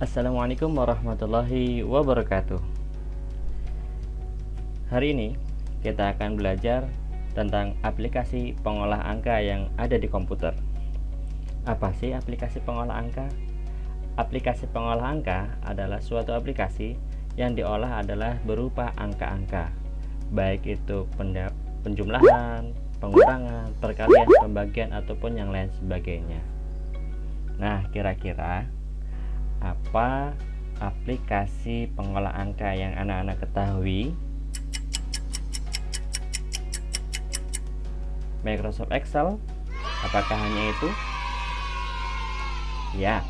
Assalamualaikum warahmatullahi wabarakatuh. Hari ini kita akan belajar tentang aplikasi pengolah angka yang ada di komputer. Apa sih aplikasi pengolah angka? Aplikasi pengolah angka adalah suatu aplikasi yang diolah adalah berupa angka-angka, baik itu penjumlahan, pengurangan, perkalian, pembagian, ataupun yang lain sebagainya. Nah, kira-kira apa aplikasi pengolah angka yang anak-anak ketahui? Microsoft Excel? Apakah hanya itu? Ya,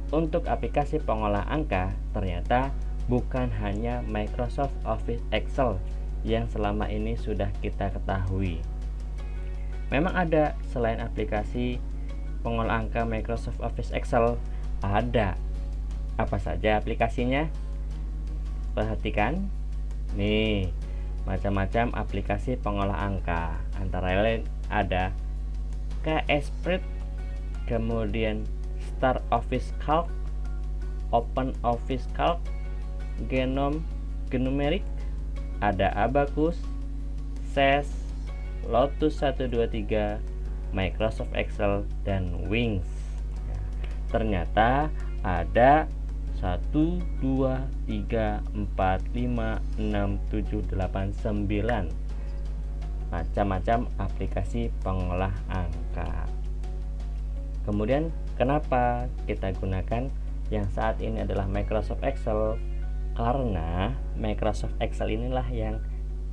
untuk aplikasi pengolah angka ternyata bukan hanya Microsoft Office Excel yang selama ini sudah kita ketahui. Memang ada selain aplikasi pengolah angka Microsoft Office Excel, ada. Apa saja aplikasinya? Perhatikan, nih, macam-macam aplikasi pengolah angka. Antara lain ada KS Spread, kemudian Start Office Calc, Open Office Calc, Genomic, ada Abacus, SES, Lotus 123, Microsoft Excel, dan Wings. Ternyata ada 1, 2, 3, 4, 5, 6, 7, 8, 9 macam-macam aplikasi pengolah angka. Kemudian kenapa kita gunakan yang saat ini adalah Microsoft Excel? Karena Microsoft Excel inilah yang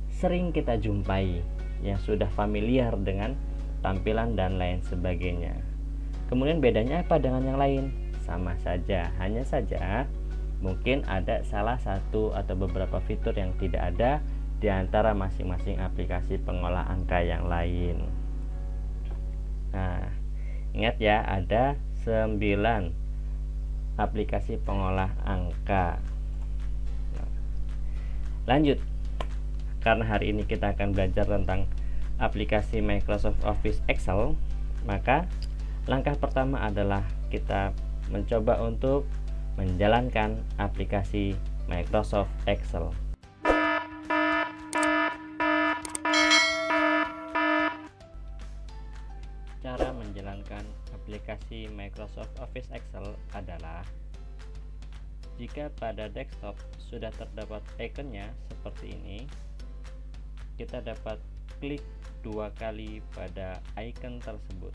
sering kita jumpai, yang sudah familiar dengan tampilan dan lain sebagainya. Kemudian bedanya apa dengan yang lain? Sama saja, hanya saja mungkin ada salah satu atau beberapa fitur yang tidak ada di antara masing-masing aplikasi pengolah angka yang lain. Nah, ingat ya, ada 9 aplikasi pengolah angka. Nah, lanjut, karena hari ini kita akan belajar tentang aplikasi Microsoft Office Excel, maka langkah pertama adalah kita mencoba untuk menjalankan aplikasi Microsoft Excel. Cara menjalankan aplikasi Microsoft Office Excel adalah jika pada desktop sudah terdapat ikonnya seperti ini, kita dapat klik 2 kali pada icon tersebut.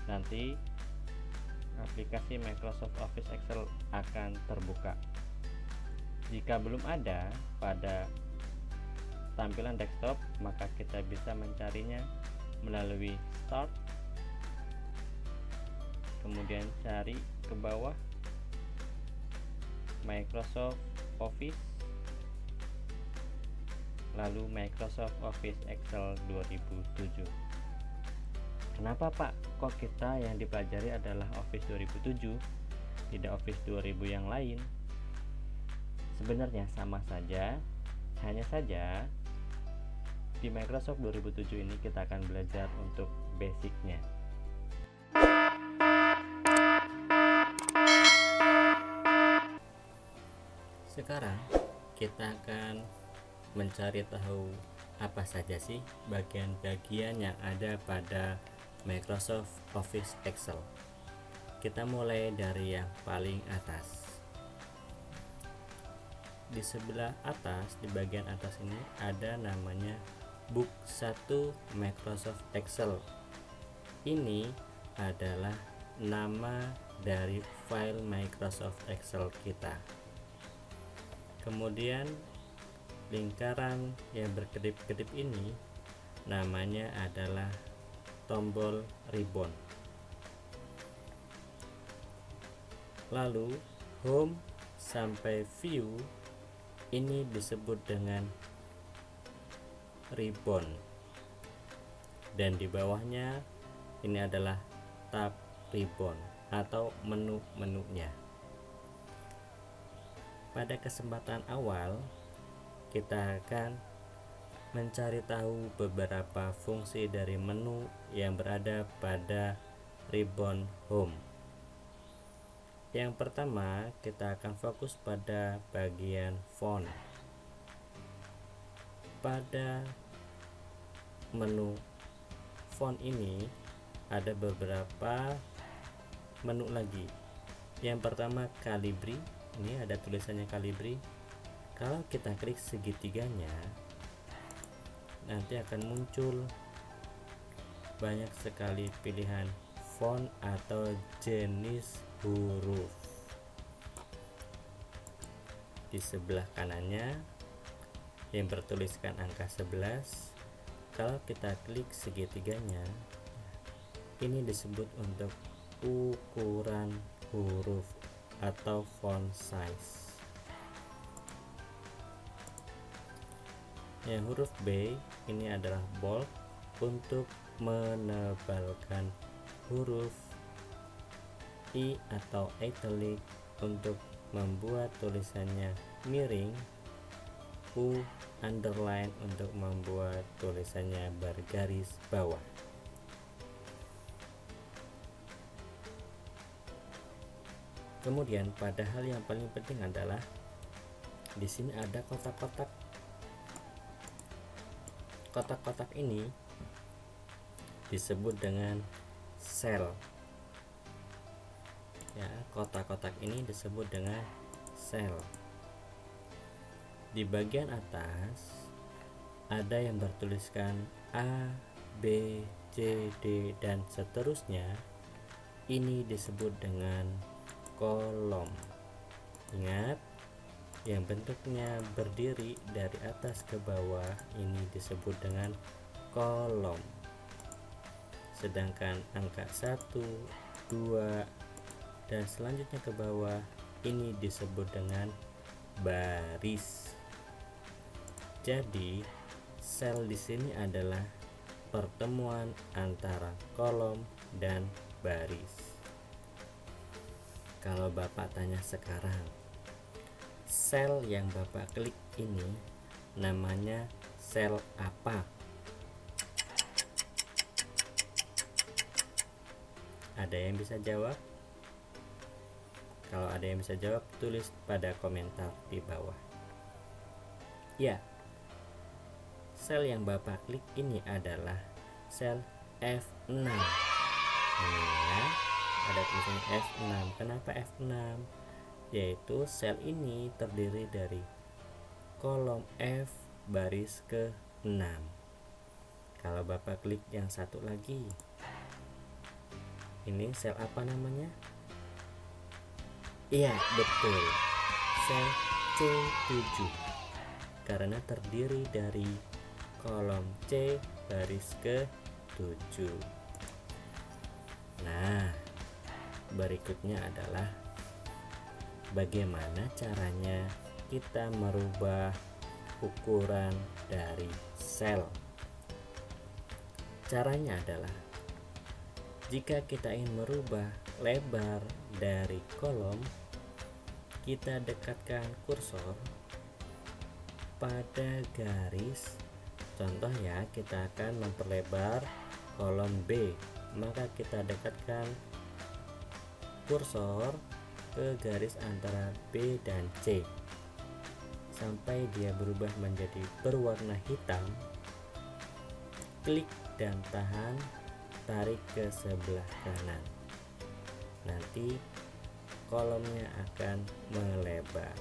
Nanti aplikasi Microsoft Office Excel akan terbuka. Jika belum ada pada tampilan desktop, maka kita bisa mencarinya melalui Start, kemudian cari ke bawah Microsoft Office, lalu Microsoft Office Excel 2007. Kenapa Pak, kok kita yang dipelajari adalah Office 2007, tidak Office 2000 yang lain? Sebenarnya sama saja, hanya saja di Microsoft 2007 ini kita akan belajar untuk basicnya. Sekarang kita akan mencari tahu apa saja sih bagian-bagian yang ada pada Microsoft Office Excel. Kita mulai dari yang paling atas. Di sebelah atas, di bagian atas ini ada namanya Book 1 Microsoft Excel. Ini adalah nama dari file Microsoft Excel kita. Kemudian lingkaran yang berkedip-kedip ini namanya adalah tombol ribbon. Lalu home sampai view ini disebut dengan ribbon, dan di bawahnya ini adalah tab ribbon atau menu-menunya. Pada kesempatan awal kita akan mencari tahu beberapa fungsi dari menu yang berada pada ribbon home. Yang pertama, kita akan fokus pada bagian font. Pada menu font ini ada beberapa menu lagi. Yang pertama, Calibri. Ini ada tulisannya Calibri. Kalau kita klik segitiganya, nanti akan muncul banyak sekali pilihan font atau jenis huruf. Di sebelah kanannya yang bertuliskan angka 11, kalau kita klik segitiganya, ini disebut untuk ukuran huruf atau font size. Yang huruf B ini adalah bold untuk menebalkan huruf, I atau italic untuk membuat tulisannya miring, U underline untuk membuat tulisannya bergaris bawah. Kemudian pada hal yang paling penting adalah di sini ada kotak-kotak. Kotak-kotak ini disebut dengan sel. Ya, kotak-kotak ini disebut dengan sel. Di bagian atas ada yang bertuliskan A, B, C, D dan seterusnya. Ini disebut dengan kolom. Ingat, yang bentuknya berdiri dari atas ke bawah ini disebut dengan kolom. Sedangkan angka 1, 2 dan selanjutnya ke bawah ini disebut dengan baris. Jadi, sel di sini adalah pertemuan antara kolom dan baris. Kalau Bapak tanya sekarang, sel yang Bapak klik ini namanya sel apa? Ada yang bisa jawab? Kalau ada yang bisa jawab, tulis pada komentar di bawah. Ya, sel yang Bapak klik ini adalah sel F6. Ini ya, ada tulisannya F6. Kenapa F6? Yaitu sel ini terdiri dari kolom F baris ke-6. Kalau Bapak klik yang satu lagi, ini sel apa namanya? Iya, betul, sel C7, karena terdiri dari kolom C baris ke-7. Nah, berikutnya adalah bagaimana caranya kita merubah ukuran dari sel. Caranya adalah, jika kita ingin merubah lebar dari kolom, kita dekatkan kursor pada garis. Contoh ya, kita akan memperlebar kolom B, maka kita dekatkan kursor ke garis antara B dan C sampai dia berubah menjadi berwarna hitam. Klik dan tahan, tarik ke sebelah kanan. Nanti kolomnya akan melebar.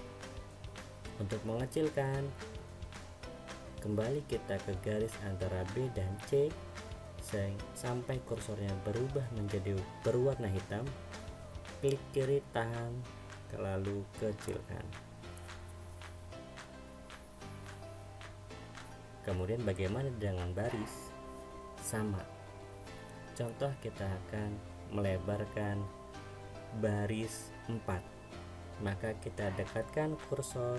Untuk mengecilkan, kembali kita ke garis antara B dan C sampai kursornya berubah menjadi berwarna hitam. Klik kiri, tahan, lalu kecilkan. Kemudian bagaimana dengan baris? Sama. Contoh, kita akan melebarkan baris 4. Maka kita dekatkan kursor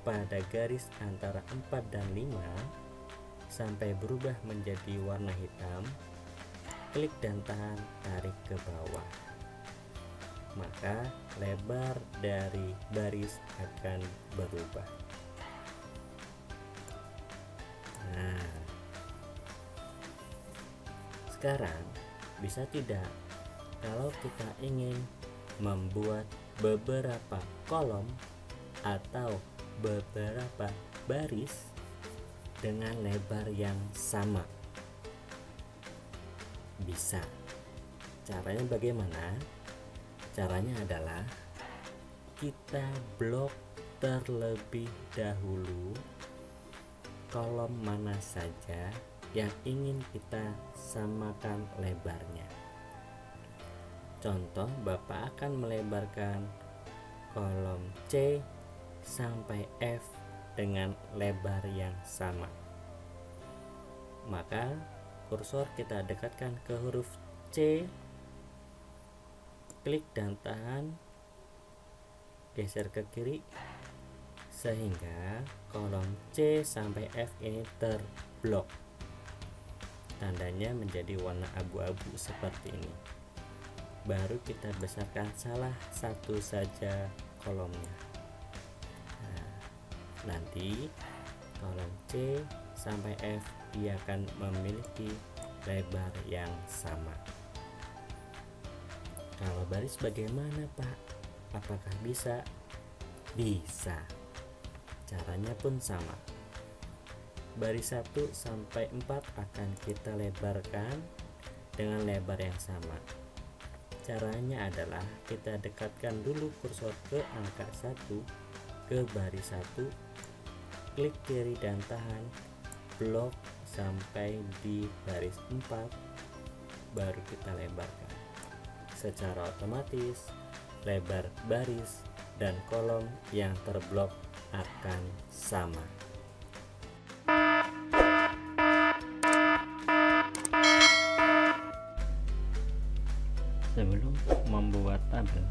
pada garis antara 4 dan 5 sampai berubah menjadi warna hitam. Klik dan tahan, tarik ke bawah. maka lebar dari baris akan berubah. Nah, sekarang bisa tidak kalau kita ingin membuat beberapa kolom atau beberapa baris dengan lebar yang sama? Bisa. Caranya bagaimana? Caranya adalah kita blok terlebih dahulu kolom mana saja yang ingin kita samakan lebarnya. Contoh, Bapak akan melebarkan kolom C sampai F dengan lebar yang sama. Maka kursor kita dekatkan ke huruf C, klik dan tahan, geser ke kiri sehingga kolom C sampai F ini terblok. Tandanya menjadi warna abu-abu seperti ini. Baru kita besarkan salah satu saja kolomnya. Nah, nanti kolom C sampai F dia akan memiliki lebar yang sama. Kalau baris bagaimana, Pak? Apakah bisa? Bisa. Caranya pun sama. Baris 1 sampai 4 akan kita lebarkan dengan lebar yang sama. Caranya adalah kita dekatkan dulu kursor ke angka 1 ke baris 1, klik kiri dan tahan, blok sampai di baris 4, baru kita lebarkan. Secara otomatis lebar baris dan kolom yang terblok akan sama. Sebelum membuat tabel,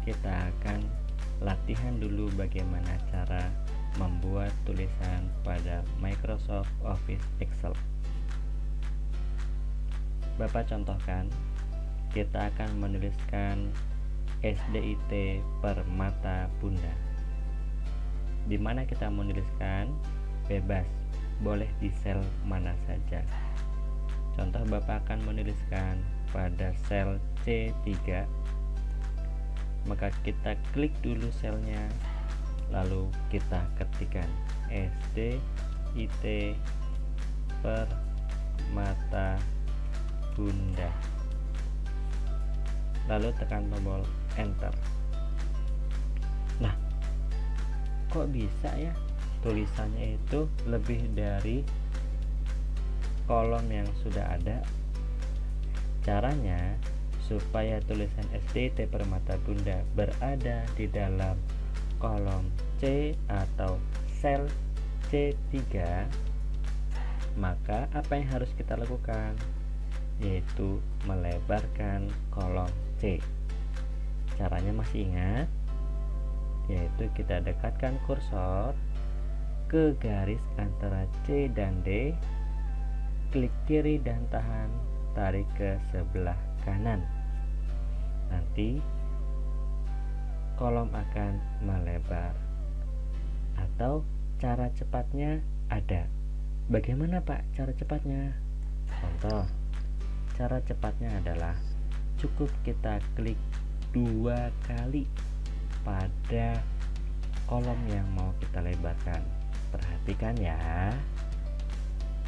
kita akan latihan dulu bagaimana cara membuat tulisan pada Microsoft Office Excel. Bapak contohkan, kita akan menuliskan SDIT per mata bunda. Di mana kita menuliskan bebas, boleh di sel mana saja. Contoh, Bapak akan menuliskan pada sel C3, maka kita klik dulu selnya, lalu kita ketikkan SDIT per mata bunda, lalu tekan tombol enter. Nah, kok bisa ya tulisannya itu lebih dari kolom yang sudah ada? Caranya supaya tulisan SDIT per mata bunda berada di dalam kolom C atau sel C3, maka apa yang harus kita lakukan? Yaitu melebarkan kolom C. Caranya masih ingat? Yaitu kita dekatkan kursor ke garis antara C dan D, klik kiri dan tahan, tarik ke sebelah kanan. Nanti kolom akan melebar. Atau cara cepatnya ada. Bagaimana, Pak, cara cepatnya? Contoh, cara cepatnya adalah cukup kita klik 2 kali pada kolom yang mau kita lebarkan. Perhatikan ya.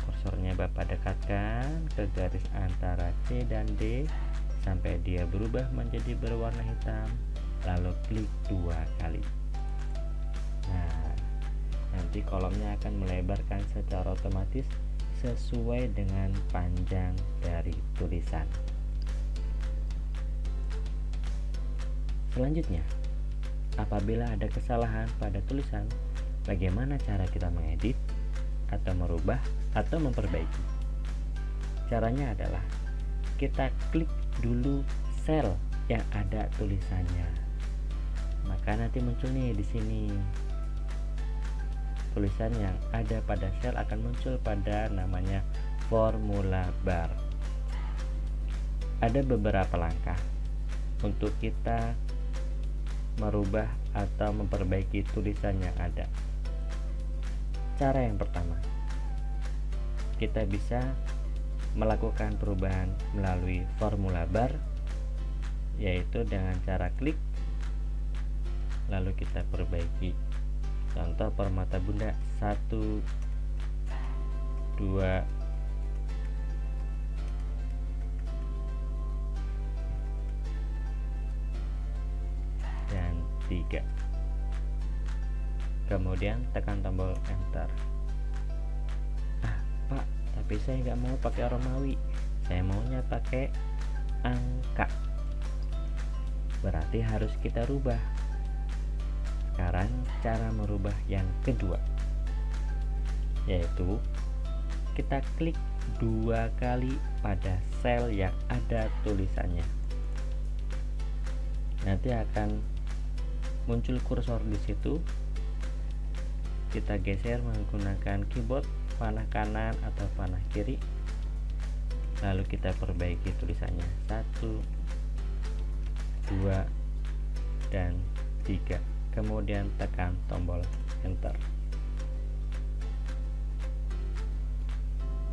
Kursornya Bapak dekatkan ke garis antara C dan D sampai dia berubah menjadi berwarna hitam, lalu klik 2 kali. Nah, nanti kolomnya akan melebarkan secara otomatis sesuai dengan panjang dari tulisan. Selanjutnya, apabila ada kesalahan pada tulisan, bagaimana cara kita mengedit atau merubah atau memperbaiki? Caranya adalah kita klik dulu sel yang ada tulisannya. Maka nanti muncul nih di sini tulisan yang ada pada sel akan muncul pada namanya formula bar. Ada beberapa langkah. untuk kita merubah atau memperbaiki tulisan yang ada. Cara yang pertama, kita bisa melakukan perubahan melalui formula bar, yaitu dengan cara klik lalu kita perbaiki. Contoh permata bunda 1, 2, dan 3. Kemudian tekan tombol enter. Pak, tapi saya nggak mau pakai Romawi, saya maunya pakai angka. Berarti harus kita rubah. Sekarang cara merubah yang kedua, yaitu kita klik 2 kali pada sel yang ada tulisannya. Nanti akan muncul kursor di situ. Kita geser menggunakan keyboard, panah kanan atau panah kiri. Lalu kita perbaiki tulisannya 1, 2, dan 3. Kemudian tekan tombol enter.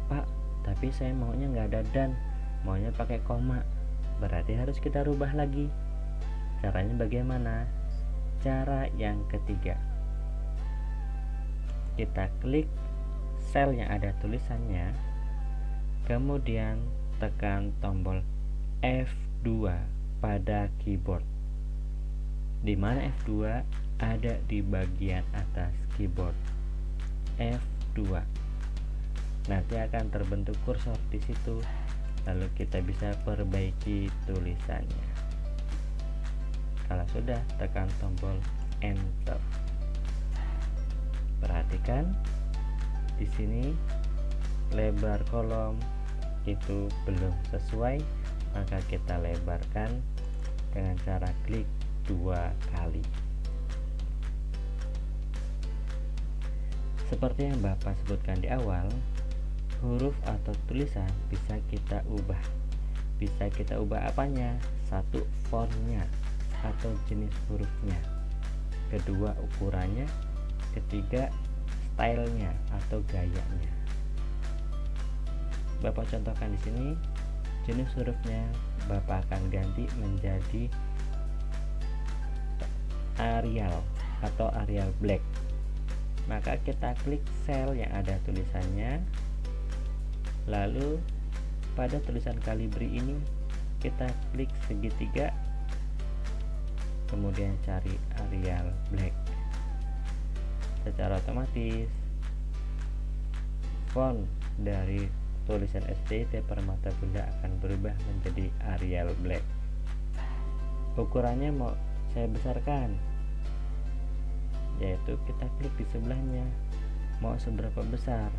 Pak, tapi saya maunya nggak ada dan, maunya pakai koma. Berarti harus kita rubah lagi. Caranya bagaimana? Cara yang ketiga, kita klik sel yang ada tulisannya, kemudian tekan tombol F2 pada keyboard. Di mana F2? Ada di bagian atas keyboard. F2. Nanti akan terbentuk kursor di situ. Lalu kita bisa perbaiki tulisannya. Kalau sudah, tekan tombol enter. Perhatikan di sini lebar kolom itu belum sesuai, maka kita lebarkan dengan cara klik 2 kali. Seperti yang Bapak sebutkan di awal, huruf atau tulisan bisa kita ubah. Bisa kita ubah apanya? 1, fontnya atau jenis hurufnya. 2, ukurannya. 3, stylenya atau gayanya. Bapak contohkan di sini, jenis hurufnya Bapak akan ganti menjadi Arial atau Arial Black. Maka kita klik sel yang ada tulisannya, lalu pada tulisan Calibri ini kita klik segitiga, kemudian cari Arial Black. Secara otomatis font dari tulisan SDIT Permata Bunda akan berubah menjadi Arial Black. Ukurannya mau saya besarkan, yaitu kita klik di sebelahnya, mau seberapa besar,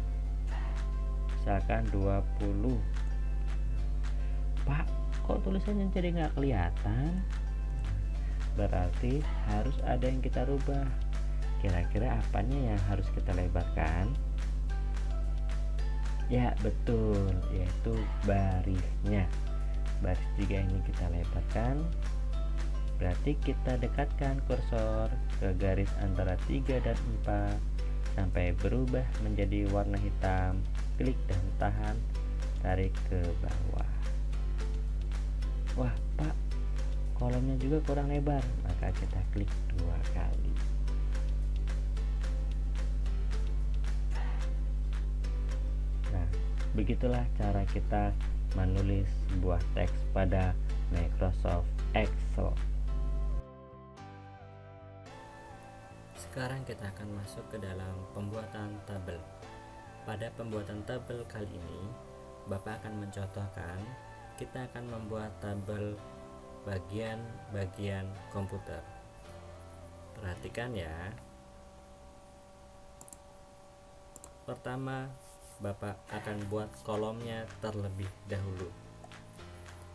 misalkan 20. Pak, kok tulisannya jadi nggak kelihatan? Berarti harus ada yang kita rubah. Kira-kira apanya yang harus kita lebarkan? Ya betul, yaitu barisnya. Baris 3 ini kita lebarkan. Berarti kita dekatkan kursor ke garis antara 3 dan 4 sampai berubah menjadi warna hitam. Klik dan tahan, tarik ke bawah. Wah Pak, kolomnya juga kurang lebar, maka kita klik 2 kali. Nah, begitulah cara kita menulis sebuah teks pada Microsoft Excel. Sekarang kita akan masuk ke dalam pembuatan tabel. Pada pembuatan tabel kali ini, Bapak akan mencontohkan kita akan membuat tabel bagian-bagian komputer. Perhatikan ya. Pertama, Bapak akan buat kolomnya terlebih dahulu.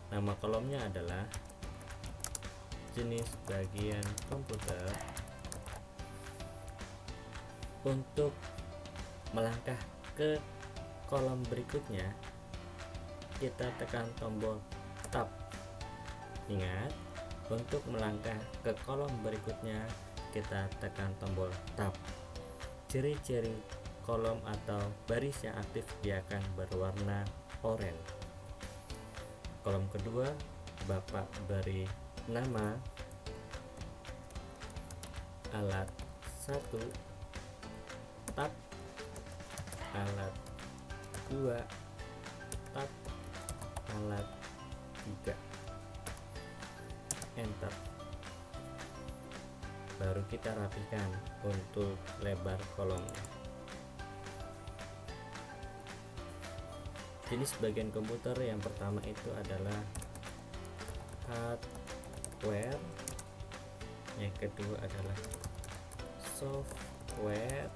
Nama kolomnya adalah jenis bagian komputer. Untuk melangkah ke kolom berikutnya, kita tekan tombol Tab. Ingat, Untuk melangkah ke kolom berikutnya, kita tekan tombol Tab. Ciri-ciri kolom atau baris yang aktif dia akan berwarna oranye. Kolom kedua, Bapak beri nama alat 1, tab, alat 2, tab, alat 3, enter. Baru kita rapikan untuk lebar kolomnya. Jenis bagian komputer yang pertama itu adalah hardware, yang kedua adalah software,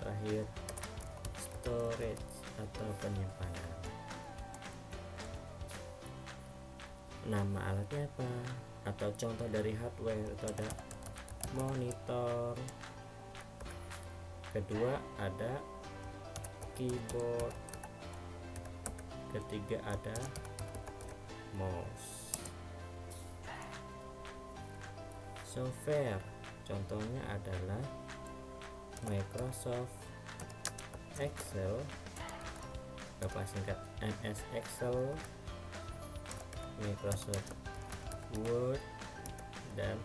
terakhir storage atau penyimpanan. Nama alatnya apa? Atau contoh dari hardware itu ada monitor, kedua ada keyboard, ketiga ada mouse. Software contohnya adalah Microsoft Excel, Bapak singkat MS Excel, Microsoft Word, dan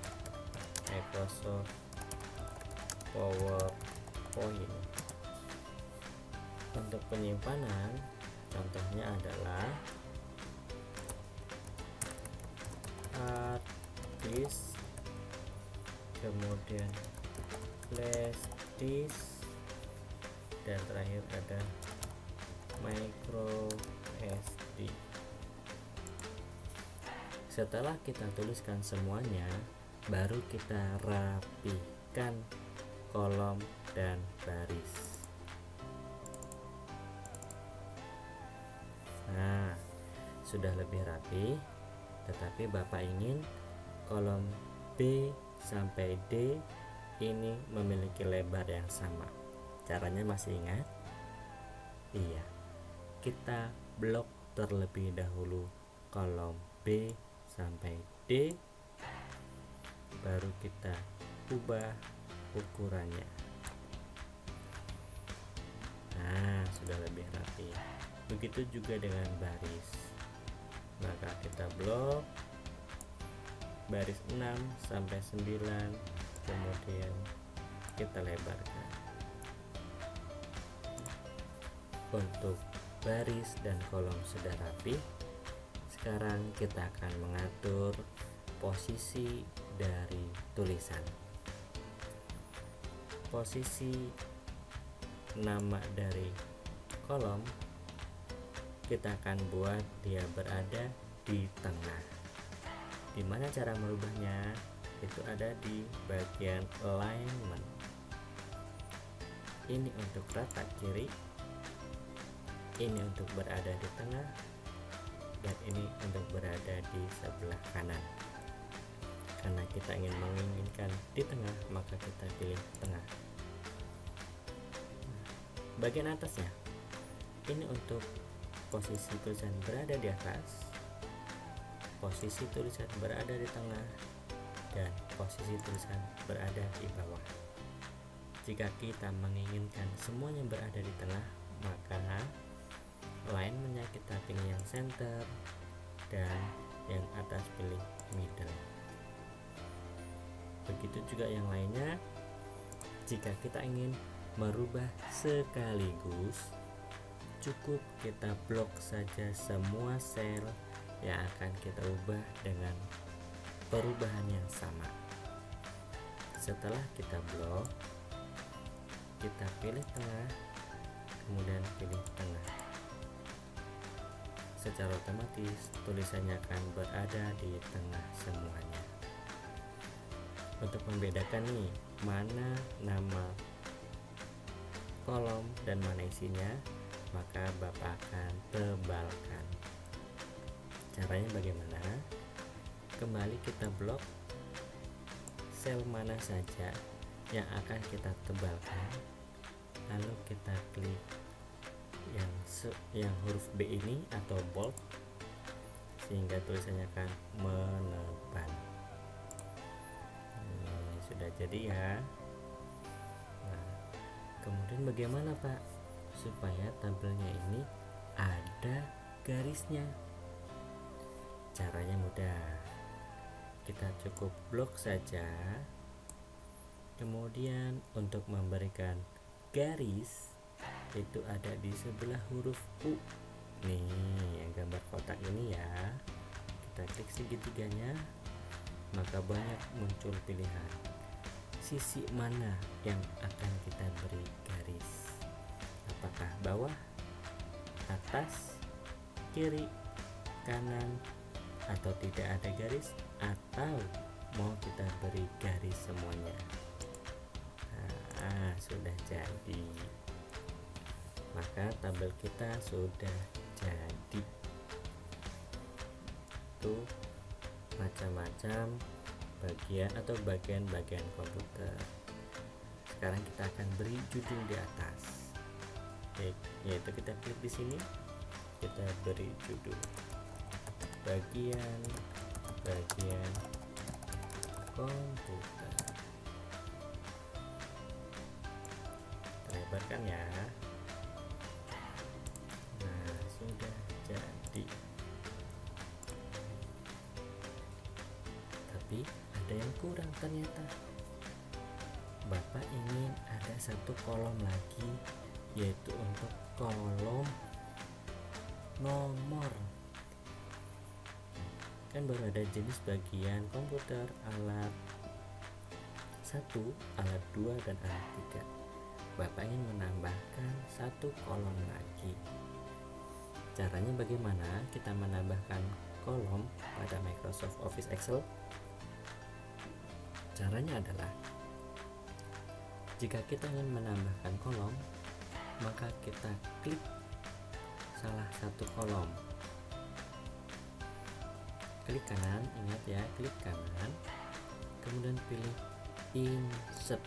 Microsoft PowerPoint. Untuk penyimpanan contohnya adalah hard disk, kemudian flash disk, dan terakhir ada micro SD. Setelah kita tuliskan semuanya, baru kita rapikan kolom dan baris. Nah, sudah lebih rapi, tetapi Bapak ingin kolom B sampai D ini memiliki lebar yang sama. Caranya masih ingat? Iya, kita blok terlebih dahulu kolom B sampai D, baru kita ubah ukurannya. Nah, sudah lebih rapi. Begitu juga dengan baris, maka kita blok baris 6 sampai 9, kemudian kita lebarkan. Untuk baris dan kolom sudah rapi. Sekarang kita akan mengatur posisi dari tulisan. Posisi nama dari kolom kita akan buat dia berada di tengah. Dimana cara merubahnya? Itu ada di bagian alignment. Ini untuk rata kiri, ini untuk berada di tengah, dan ini untuk berada di sebelah kanan. Karena kita menginginkan di tengah, maka kita pilih tengah. Bagian atasnya, ini untuk posisi tulisan berada di atas, posisi tulisan berada di tengah, dan posisi tulisan berada di bawah. Jika kita menginginkan semuanya berada di tengah, maka alignment-nya kita pilih yang center, dan yang atas pilih middle. Begitu juga yang lainnya. Jika kita ingin merubah sekaligus, cukup kita blok saja semua sel yang akan kita ubah dengan perubahan yang sama. Setelah kita blok, kita pilih tengah, kemudian pilih tengah. Secara otomatis tulisannya akan berada di tengah semuanya. Untuk membedakan nih mana nama kolom dan mana isinya, maka Bapak akan tebalkan. Caranya bagaimana? Kembali kita blok sel mana saja yang akan kita tebalkan, lalu kita klik yang huruf B ini atau bold, sehingga tulisannya akan menebal. sudah jadi ya. Nah, kemudian bagaimana Pak supaya tabelnya ini ada garisnya? Caranya mudah. Kita cukup blok saja. Kemudian untuk memberikan garis itu ada di sebelah huruf U. Nih, yang gambar kotak ini ya. Kita klik segitiganya, maka banyak muncul pilihan. Sisi mana yang akan kita beri garis? Apakah bawah, atas, kiri, kanan, atau tidak ada garis, atau mau kita beri garis semuanya? Nah, sudah jadi. Maka tabel kita sudah jadi. Tuh macam-macam bagian atau bagian-bagian komputer. Sekarang kita akan beri judul di atas. Yaitu kita klik di sini, kita beri judul bagian komputer. Kita lebarkan ya. Nah, sudah jadi. Tapi ada yang kurang ternyata. Bapak ingin ada satu kolom lagi, yaitu untuk kolom nomor. Kan baru ada jenis bagian komputer alat 1, alat 2, dan alat 3. Bapak ingin menambahkan satu kolom lagi. Caranya bagaimana kita menambahkan kolom pada Microsoft Office Excel? Caranya adalah jika kita ingin menambahkan kolom, maka kita klik salah satu kolom. Klik kanan, ingat ya, klik kanan, kemudian pilih insert.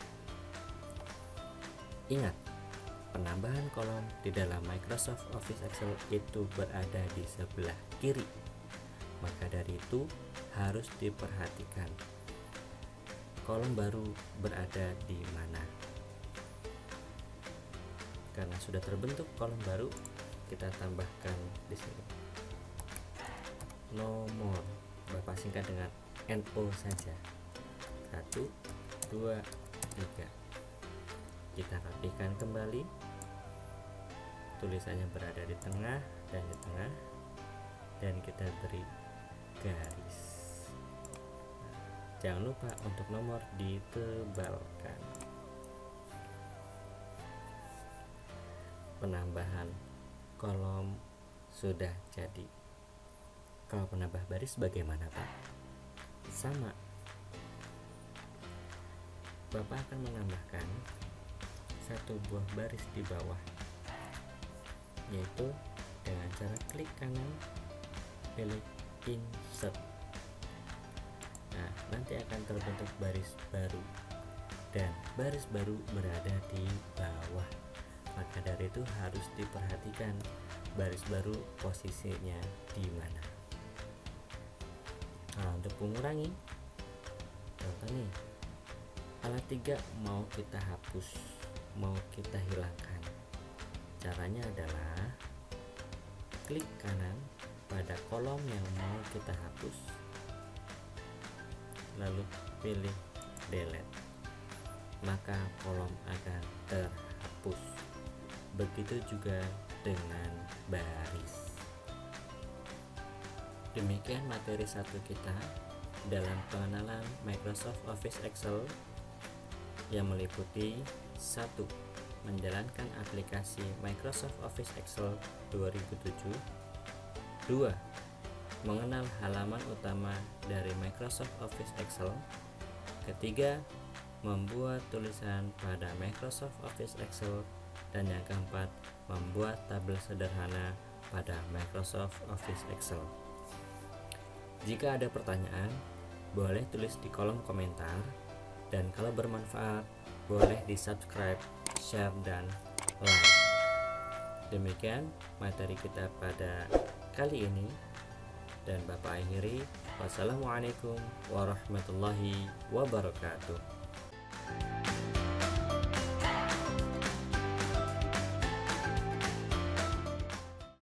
Ingat, penambahan kolom di dalam Microsoft Office Excel itu berada di sebelah kiri. Maka dari itu harus diperhatikan kolom baru berada di mana. Karena sudah terbentuk kolom baru, kita tambahkan di sini nomor. Bapak singkat dengan NO saja. 1, 2, 3. Kita rapikan kembali. Tulisannya berada di tengah dan di tengah, dan kita beri garis. Jangan lupa untuk nomor ditebalkan. Penambahan kolom sudah jadi. Kalau penambah baris bagaimana Pak? Sama. Bapak akan menambahkan satu buah baris di bawah, yaitu dengan cara klik kanan, pilih insert. Nah, nanti akan terbentuk baris baru, dan baris baru berada di bawah. Maka dari itu harus diperhatikan baris baru posisinya di mana. Nah, untuk mengurangi, contoh nih, alat 3 mau kita hapus, mau kita hilangkan. Caranya adalah klik kanan pada kolom yang mau kita hapus, lalu pilih delete, maka kolom akan terhapus. Begitu juga dengan baris. Demikian materi 1 kita dalam pengenalan Microsoft Office Excel yang meliputi 1. Menjalankan aplikasi Microsoft Office Excel 2007. 2. Mengenal halaman utama dari Microsoft Office Excel. Ketiga, membuat tulisan pada Microsoft Office Excel. Dan yang keempat, membuat tabel sederhana pada Microsoft Office Excel. Jika ada pertanyaan, boleh tulis di kolom komentar, dan kalau bermanfaat, boleh di subscribe, share, dan like. Demikian materi kita pada kali ini, dan Bapak akhiri. Wassalamualaikum warahmatullahi wabarakatuh.